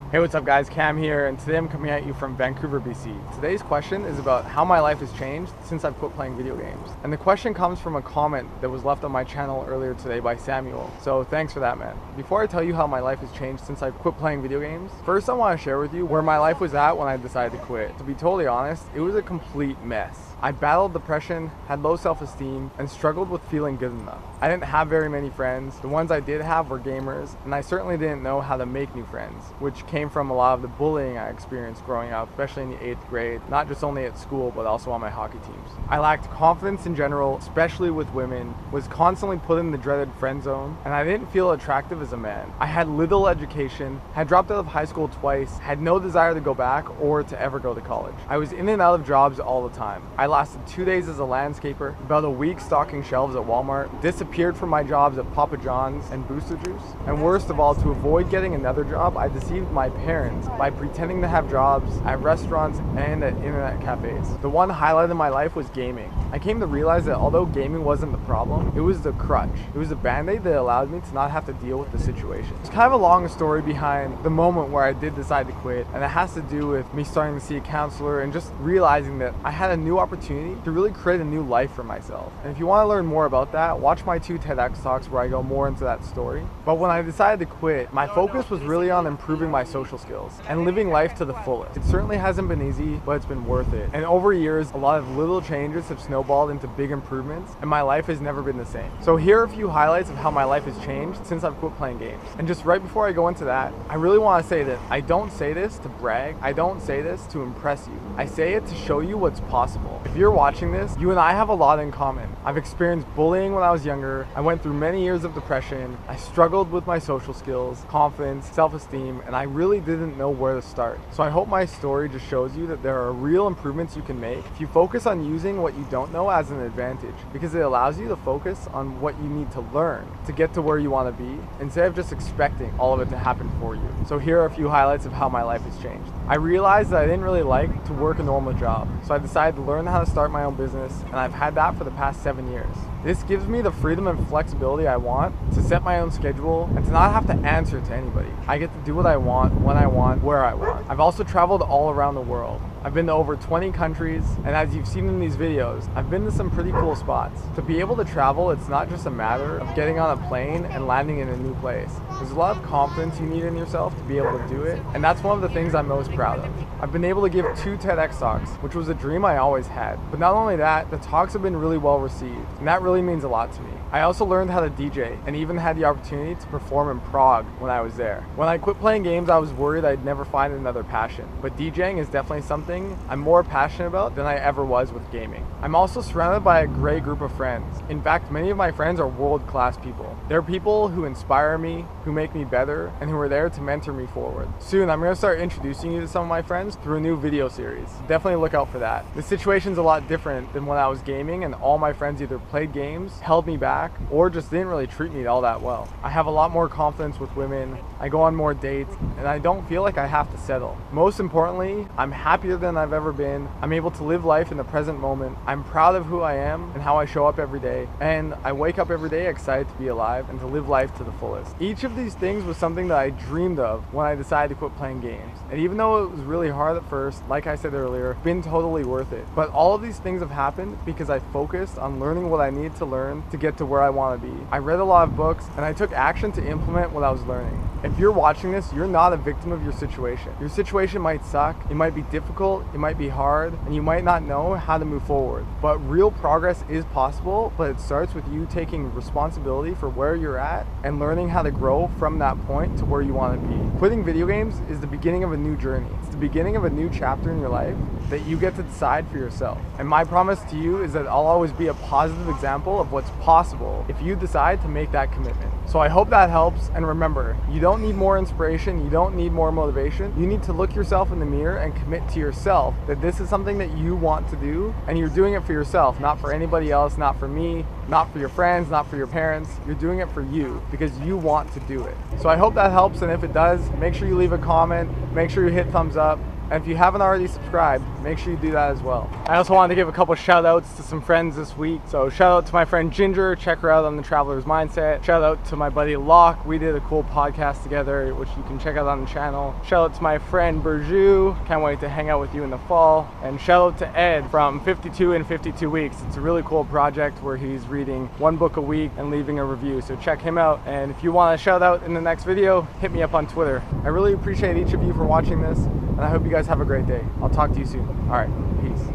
Hey, what's up guys? Cam here, and today I'm coming at you from Vancouver, BC. Today's question is about how my life has changed since I've quit playing video games. And the question comes from a comment that was left on my channel earlier today by Samuel. So thanks for that, man. Before I tell you how my life has changed since I've quit playing video games, first I want to share with you where my life was at when I decided to quit. To be totally honest, it was a complete mess. I battled depression, had low self-esteem, and struggled with feeling good enough. I didn't have very many friends. The ones I did have were gamers, and I certainly didn't know how to make new friends, which came from a lot of the bullying I experienced growing up, especially in the 8th grade, not just only at school, but also on my hockey teams. I lacked confidence in general, especially with women, was constantly put in the dreaded friend zone, and I didn't feel attractive as a man. I had little education, had dropped out of high school twice, had no desire to go back or to ever go to college. I was in and out of jobs all the time. I lasted 2 days as a landscaper, about a week stocking shelves at Walmart, disappeared from my jobs at Papa John's and Booster Juice, and worst of all, to avoid getting another job, I deceived my parents by pretending to have jobs at restaurants and at internet cafes. The one highlight of my life was gaming. I came to realize that although gaming wasn't the problem, it was the crutch. It was the band-aid that allowed me to not have to deal with the situation. It's kind of a long story behind the moment where I did decide to quit, and it has to do with me starting to see a counselor and just realizing that I had a new opportunity to really create a new life for myself. And if you want to learn more about that, watch my 2 TEDx talks where I go more into that story. But when I decided to quit, my focus was really on improving my social skills and living life to the fullest. It certainly hasn't been easy, but it's been worth it. And over years, a lot of little changes have snowballed into big improvements, and my life has never been the same. So here are a few highlights of how my life has changed since I've quit playing games. And just right before I go into that, I really want to say that I don't say this to brag. I don't say this to impress you. I say it to show you what's possible. If you're watching this, you and I have a lot in common. I've experienced bullying when I was younger. I went through many years of depression. I struggled with my social skills, confidence, self-esteem, and I really didn't know where to start. So I hope my story just shows you that there are real improvements you can make if you focus on using what you don't know as an advantage, because it allows you to focus on what you need to learn to get to where you want to be instead of just expecting all of it to happen for you. So here are a few highlights of how my life has changed. I realized that I didn't really like to work a normal job, so I decided to learn how to start my own business, and I've had that for the past 7 years. This gives me the freedom and flexibility I want to set my own schedule and to not have to answer to anybody. I get to do what I want, when I want, where I want. I've also traveled all around the world. I've been to over 20 countries, and as you've seen in these videos, I've been to some pretty cool spots. To be able to travel, it's not just a matter of getting on a plane and landing in a new place. There's a lot of confidence you need in yourself to be able to do it, and that's one of the things I'm most proud of. I've been able to give 2 TEDx talks, which was a dream I always had. But not only that, the talks have been really well received, and that really means a lot to me. I also learned how to DJ and even had the opportunity to perform in Prague when I was there. When I quit playing games, I was worried I'd never find another passion, but DJing is definitely something I'm more passionate about than I ever was with gaming. I'm also surrounded by a great group of friends. In fact, many of my friends are world-class people. They're people who inspire me, who make me better, and who are there to mentor me forward. Soon, I'm going to start introducing you to some of my friends through a new video series. Definitely look out for that. The situation's a lot different than when I was gaming, and all my friends either played games, held me back, or just didn't really treat me all that well. I have a lot more confidence with women, I go on more dates, and I don't feel like I have to settle. Most importantly, I'm happier than I've ever been. I'm able to live life in the present moment. I'm proud of who I am and how I show up every day, and I wake up every day excited to be alive and to live life to the fullest. Each of these things was something that I dreamed of when I decided to quit playing games. And even though it was really hard at first, like I said earlier, it's been totally worth it. But all of these things have happened because I focused on learning what I need to learn to get to where I want to be. I read a lot of books, and I took action to implement what I was learning. If you're watching this, you're not a victim of your situation. Your situation might suck, it might be difficult, it might be hard, and you might not know how to move forward. But real progress is possible, but it starts with you taking responsibility for where you're at and learning how to grow from that point to where you want to be. Quitting video games is the beginning of a new journey. It's the beginning of a new chapter in your life that you get to decide for yourself. And my promise to you is that I'll always be a positive example of what's possible if you decide to make that commitment. So I hope that helps, and remember, you don't need more inspiration, you don't need more motivation. You need to look yourself in the mirror and commit to yourself that this is something that you want to do, and you're doing it for yourself, not for anybody else, not for me, not for your friends, not for your parents. You're doing it for you because you want to do it. So I hope that helps, and if it does, make sure you leave a comment, make sure you hit thumbs up, And if you haven't already subscribed, make sure you do that as well. I also wanted to give a couple shout outs to some friends this week. So shout out to my friend Ginger, check her out on The Traveler's Mindset. Shout out to my buddy Locke, we did a cool podcast together, which you can check out on the channel. Shout out to my friend Burju, can't wait to hang out with you in the fall. And shout out to Ed from 52 in 52 Weeks. It's a really cool project where he's reading one book a week and leaving a review. So check him out. And if you want a shout out in the next video, hit me up on Twitter. I really appreciate each of you for watching this, and I hope you guys have a great day. I'll talk to you soon. All right, peace.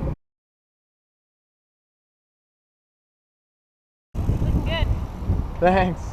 Looking good. Thanks.